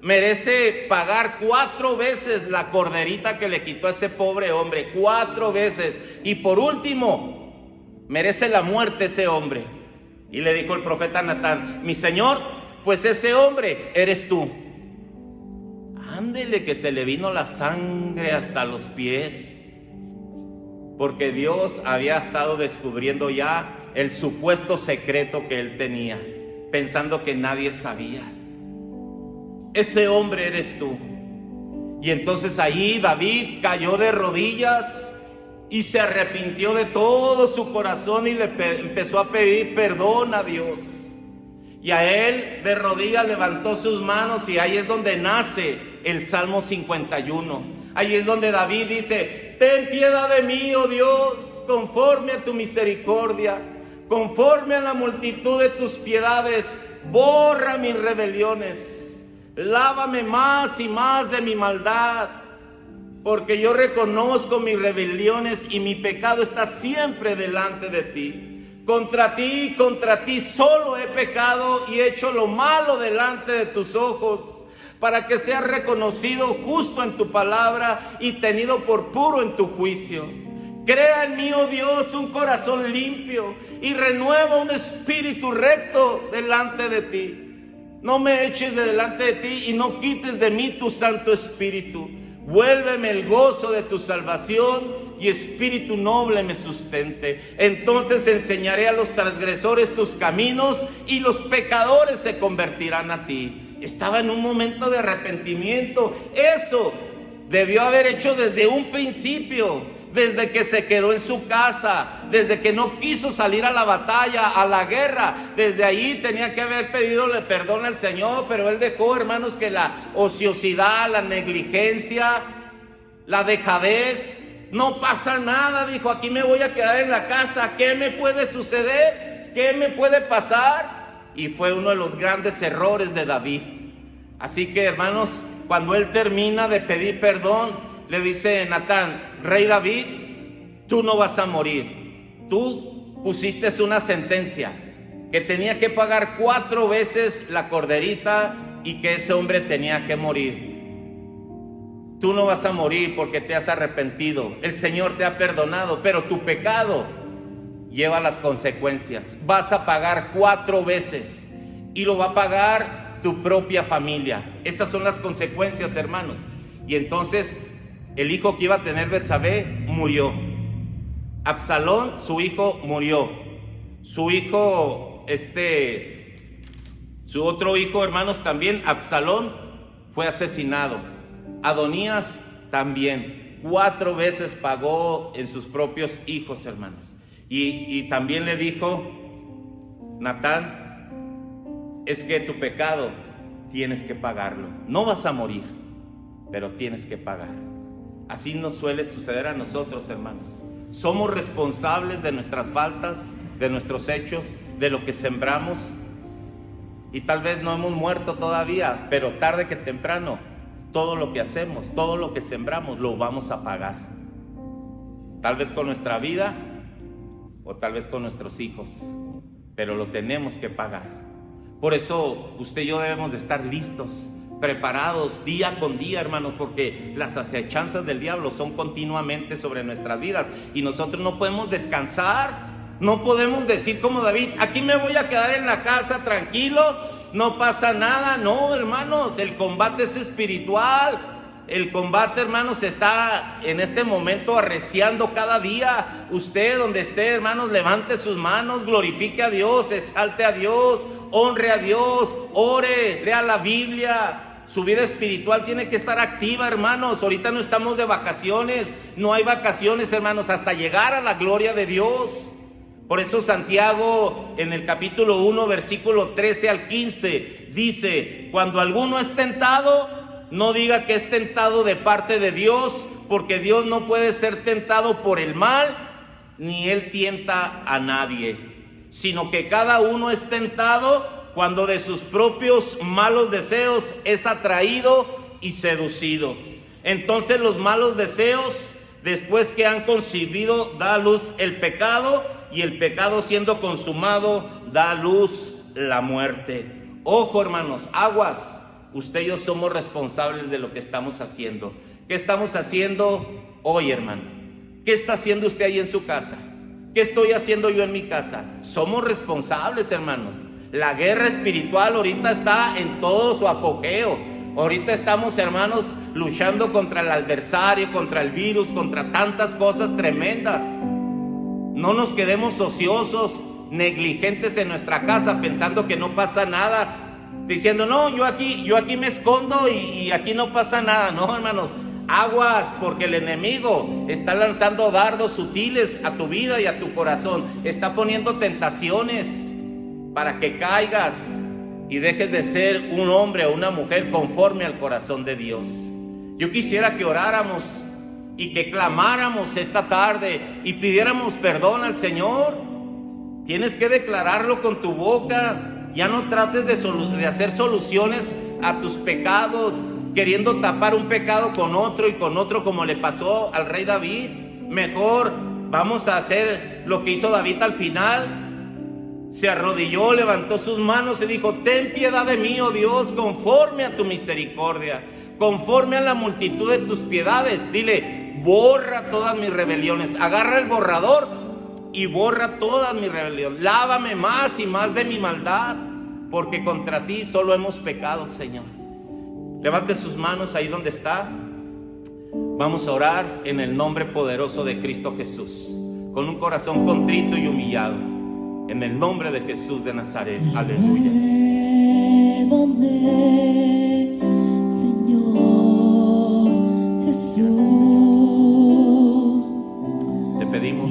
merece pagar 4 veces la corderita que le quitó a ese pobre hombre, 4 veces. Y por último, merece la muerte ese hombre. Y le dijo el profeta Natán: mi señor, pues ese hombre eres tú. Ándele, que se le vino la sangre hasta los pies, porque Dios había estado descubriendo ya el supuesto secreto que él tenía, pensando que nadie sabía. Ese hombre eres tú. Y entonces ahí David cayó de rodillas y se arrepintió de todo su corazón y le empezó a pedir perdón a Dios. Y a él de rodillas levantó sus manos, y ahí es donde nace el Salmo 51. Ahí es donde David dice: ten piedad de mí, oh Dios, conforme a tu misericordia, conforme a la multitud de tus piedades, borra mis rebeliones, lávame más y más de mi maldad. Porque yo reconozco mis rebeliones y mi pecado está siempre delante de ti. Contra ti solo he pecado y hecho lo malo delante de tus ojos, para que seas reconocido justo en tu palabra y tenido por puro en tu juicio. Crea en mí, oh Dios, un corazón limpio y renueva un espíritu recto delante de ti. No me eches de delante de ti y no quites de mí tu Santo Espíritu. Vuélveme el gozo de tu salvación y espíritu noble me sustente. Entonces enseñaré a los transgresores tus caminos y los pecadores se convertirán a ti. Estaba en un momento de arrepentimiento. Eso debió haber hecho desde un principio, desde que se quedó en su casa, desde que no quiso salir a la batalla, a la guerra. Desde ahí tenía que haber pedidole perdón al Señor, pero él dejó, hermanos, que la ociosidad, la negligencia, la dejadez, no pasa nada, dijo: aquí me voy a quedar en la casa, ¿qué me puede suceder? ¿Qué me puede pasar? Y fue uno de los grandes errores de David. Así que, hermanos, cuando él termina de pedir perdón, le dice Natán: Rey David, tú no vas a morir. Tú pusiste una sentencia que tenía que pagar 4 veces la corderita y que ese hombre tenía que morir. Tú no vas a morir porque te has arrepentido. El Señor te ha perdonado, pero tu pecado lleva las consecuencias. Vas a pagar 4 veces y lo va a pagar tu propia familia. Esas son las consecuencias, hermanos. Y entonces el hijo que iba a tener Betsabé murió. Absalón, su hijo, murió. Su hijo, su otro hijo, hermanos, también, Absalón, fue asesinado. Adonías también. 4 veces pagó en sus propios hijos, hermanos. Y también le dijo Natán: es que tu pecado tienes que pagarlo. No vas a morir, pero tienes que pagar. Así nos suele suceder a nosotros, hermanos. Somos responsables de nuestras faltas, de nuestros hechos, de lo que sembramos. Y tal vez no hemos muerto todavía, pero tarde que temprano, todo lo que hacemos, todo lo que sembramos, lo vamos a pagar. Tal vez con nuestra vida o tal vez con nuestros hijos, pero lo tenemos que pagar. Por eso usted y yo debemos de estar listos, preparados día con día, hermanos, porque las acechanzas del diablo son continuamente sobre nuestras vidas y nosotros no podemos descansar. No podemos decir como David, aquí me voy a quedar en la casa tranquilo, no pasa nada. No, hermanos, el combate es espiritual. El combate, hermanos, está en este momento arreciando cada día. Usted, donde esté, hermanos, levante sus manos, glorifique a Dios, exalte a Dios, honre a Dios, ore, lea la Biblia. Su vida espiritual tiene que estar activa, hermanos. Ahorita no estamos de vacaciones, no hay vacaciones, hermanos, hasta llegar a la gloria de Dios. Por eso Santiago en el capítulo 1, versículo 13 al 15 dice: cuando alguno es tentado, no diga que es tentado de parte de Dios, porque Dios no puede ser tentado por el mal, ni Él tienta a nadie, sino que cada uno es tentado cuando de sus propios malos deseos es atraído y seducido. Entonces los malos deseos, después que han concebido, da a luz el pecado, y el pecado siendo consumado da a luz la muerte. Ojo, hermanos, aguas. Usted y yo somos responsables de lo que estamos haciendo. ¿Qué estamos haciendo hoy, hermano? ¿Qué está haciendo usted ahí en su casa? ¿Qué estoy haciendo yo en mi casa? Somos responsables, hermanos. La guerra espiritual ahorita está en todo su apogeo. Ahorita estamos, hermanos, luchando contra el adversario, contra el virus, contra tantas cosas tremendas. No nos quedemos ociosos, negligentes en nuestra casa, pensando que no pasa nada, diciendo, no, yo aquí me escondo y aquí no pasa nada. No, hermanos, aguas, porque el enemigo está lanzando dardos sutiles a tu vida y a tu corazón. Está poniendo tentaciones para que caigas y dejes de ser un hombre o una mujer conforme al corazón de Dios. Yo quisiera que oráramos y que clamáramos esta tarde y pidiéramos perdón al Señor. Tienes que declararlo con tu boca. Ya no trates de hacer soluciones a tus pecados, queriendo tapar un pecado con otro y con otro, como le pasó al rey David. Mejor vamos a hacer lo que hizo David al final. Se arrodilló, levantó sus manos y dijo: ten piedad de mí, oh Dios, conforme a tu misericordia, conforme a la multitud de tus piedades. Dile: borra todas mis rebeliones. Agarra el borrador y borra todas mis rebeliones. Lávame más y más de mi maldad, porque contra ti solo hemos pecado, Señor. Levante sus manos ahí donde está. Vamos a orar en el nombre poderoso de Cristo Jesús, con un corazón contrito y humillado, en el nombre de Jesús de Nazaret. Aleluya. Llévame, Señor Jesús. Te pedimos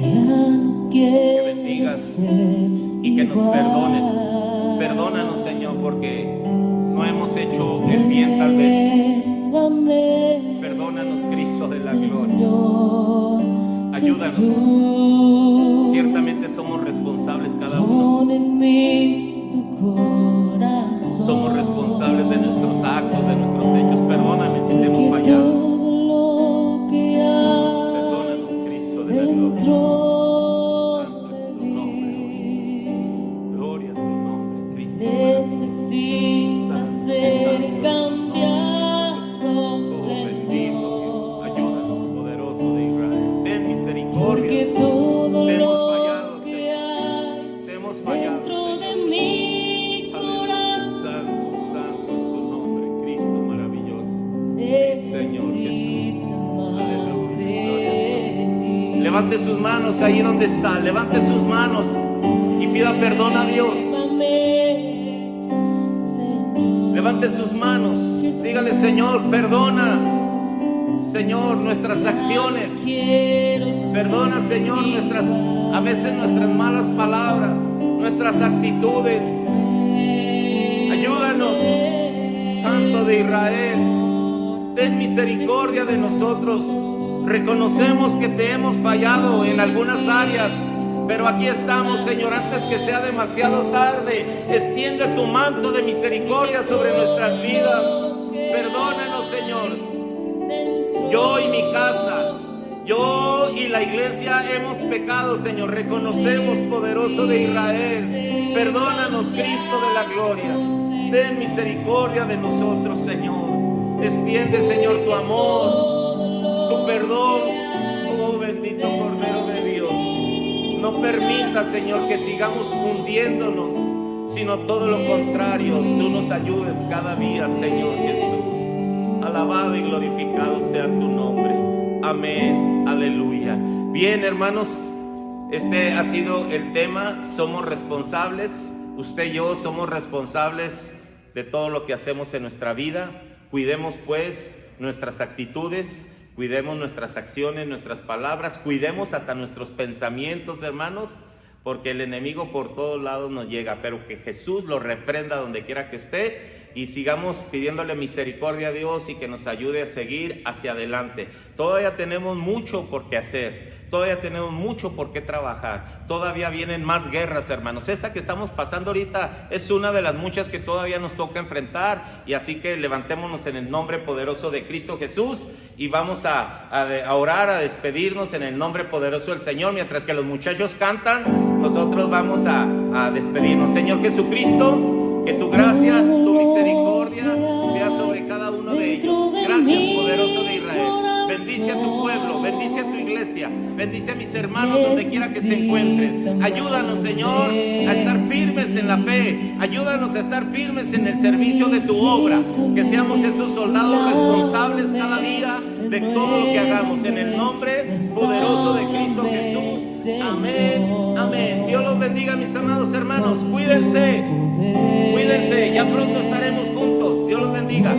que bendigas y que nos perdones. Perdónanos, Señor, porque no hemos hecho el bien tal vez. Perdónanos, Cristo de la gloria. Ayúdanos. Ciertamente somos responsables cada uno. Somos responsables de nuestros actos, de nuestros hechos. Perdóname si te hemos fallado. Perdónanos, Cristo de la gloria. Santo es tu nombre, oh. Gloria a tu nombre, Cristo. Necesita ser cambiado, Señor. Bendito Dios, ayúdanos, poderoso de Israel. Ten misericordia. porque todo Te hemos lo fallado, que Señor. hay Te hemos fallado, dentro de Señor. mi corazón Santo, santo es tu nombre, Cristo maravilloso. necesita más de ti. Levante sus manos ahí donde está. Levante sus manos y pida perdón a Dios. Señor, Levante sus manos. Dígale: Señor, perdona, Señor, nuestras acciones. quiero ser Perdona, Señor, a veces nuestras malas palabras, nuestras actitudes. Israel, ten misericordia de nosotros. Reconocemos que te hemos fallado en algunas áreas, pero aquí estamos, Señor, antes que sea demasiado tarde. Extiende tu manto de misericordia sobre nuestras vidas. Perdónanos, Señor. Yo y mi casa, yo y la iglesia hemos pecado, Señor. Reconocemos, poderoso de Israel. Perdónanos, Cristo de la gloria. Ten misericordia de nosotros, Señor. Extiende, Señor, tu amor, tu perdón. Oh, bendito Cordero de Dios. No permita, Señor, que sigamos hundiéndonos, sino todo lo contrario. Tú nos ayudes cada día, Señor Jesús. Alabado y glorificado sea tu nombre. Amén. Aleluya. Bien, hermanos, este ha sido el tema. Somos responsables. Usted y yo somos responsables de todo lo que hacemos en nuestra vida. Cuidemos pues nuestras actitudes, cuidemos nuestras acciones, nuestras palabras, cuidemos hasta nuestros pensamientos, hermanos, porque el enemigo por todos lados nos llega, pero que Jesús lo reprenda donde quiera que esté, y sigamos pidiéndole misericordia a Dios y que nos ayude a seguir hacia adelante. Todavía tenemos mucho por qué hacer, todavía tenemos mucho por qué trabajar, todavía vienen más guerras, hermanos. Esta que estamos pasando ahorita es una de las muchas que todavía nos toca enfrentar, y así que levantémonos en el nombre poderoso de Cristo Jesús y vamos a orar, a despedirnos en el nombre poderoso del Señor. Mientras que los muchachos cantan, nosotros vamos a despedirnos. Señor Jesucristo, que tu gracia, tu misericordia sea sobre cada uno de ellos. Gracias, poderoso de Israel. Bendice a tu pueblo, bendice a tu iglesia, bendice a mis hermanos donde quiera que se encuentren. Ayúdanos, Señor, a estar firmes en la fe. Ayúdanos a estar firmes en el servicio de tu obra. Que seamos esos soldados responsables cada día de todo lo que hagamos. En el nombre poderoso de Cristo Jesús. Amén, amén. Dios los bendiga, mis amados hermanos. Cuídense, cuídense. Ya pronto estaremos juntos. Dios los bendiga.